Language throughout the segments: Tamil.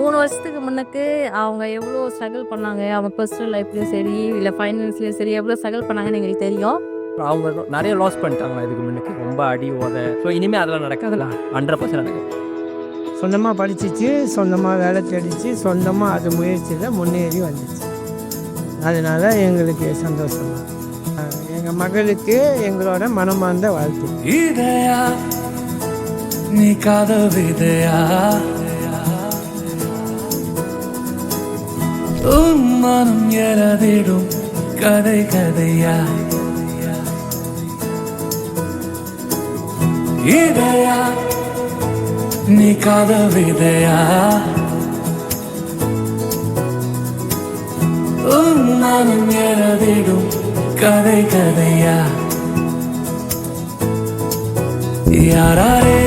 3 வருஷத்துக்கு முன்னக்கு அவங்க எவ்வளோ ஸ்ட்ரகிள் பண்ணாங்க. அவங்க பர்சனல் லைஃப்லயும் சரி, இல்ல ஃபைனான்ஸ்லயும் சரி எவ்வளோ ஸ்ட்ரகிள் பண்ணாங்கன்னு எங்களுக்கு தெரியும். அவங்க நிறைய லாஸ் பண்ணிட்டாங்களா இதுக்கு முன்னுக்கு, ரொம்ப அடி உத. ஸோ இனிமேல் அதெல்லாம் நடக்காதுல்ல, 100% நடக்குது. சொந்தமாக படிச்சிச்சு, சொந்தமாக வேலை தேடிச்சு, சொந்தமாக அது முயற்சியில் முன்னேறி வந்துச்சு. அதனால் எங்களுக்கு சந்தோஷம். எங்கள் மகளுக்கு எங்களோட மனமார்ந்த வாழ்த்து. இதயா நீ காதவிதையா, உன் மனம் எழதிடும் கதை கதையா. இதயா நீ காதவிதையா, உன் மனம் எழதிடும் கதை கதையா. யாரே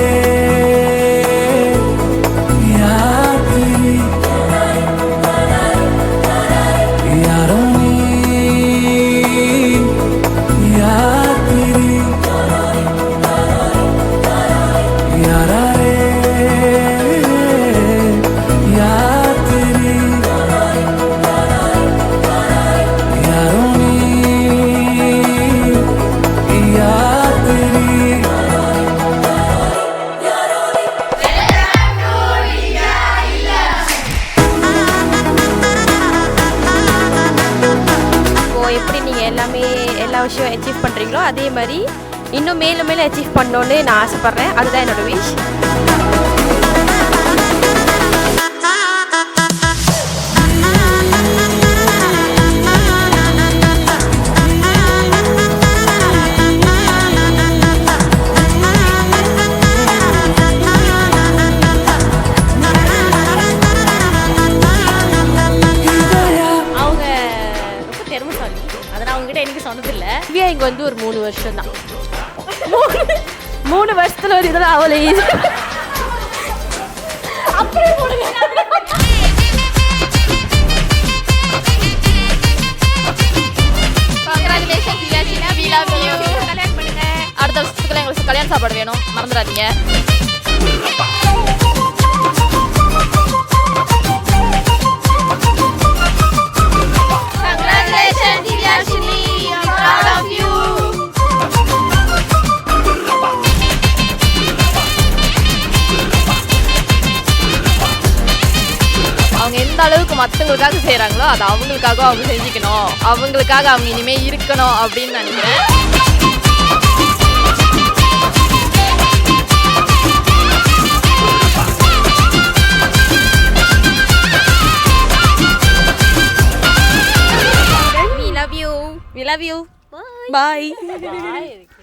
எப்படி நீங்கள் எல்லா விஷயம் அச்சீவ் பண்ணுறீங்களோ அதே மாதிரி இன்னும் மேலும் மேலும் அச்சீவ் பண்ணணுன்னு நான் ஆசைப்பட்றேன். அதுதான் என்னோட விஷ். அவங்ககிட்ட எனக்கு சொன்னதில்லை. திவ்யா இங்கே வந்து ஒரு 3 வருஷம் தான். 3 வருஷத்துல ஒரு இதெல்லாம் அவளை அப்படியே போடுங்க. Congratulations Divya, we love you. கல்யாணம் பண்ணுங்க. அடுத்த வருஷத்துக்குள்ள எங்களுக்கு கல்யாண சாப்பாடு வேணும், மறந்துடாதீங்க. அவங்க எந்த அளவுக்கு மற்றவங்களுக்காக செய்கிறாங்களோ அது அவங்களுக்காக அவங்க செஞ்சுக்கணும், அவங்களுக்காக அவங்க இனிமேல் இருக்கணும் அப்படின்னு நினைக்கிறேன். We love you. We love you. Bye. Bye.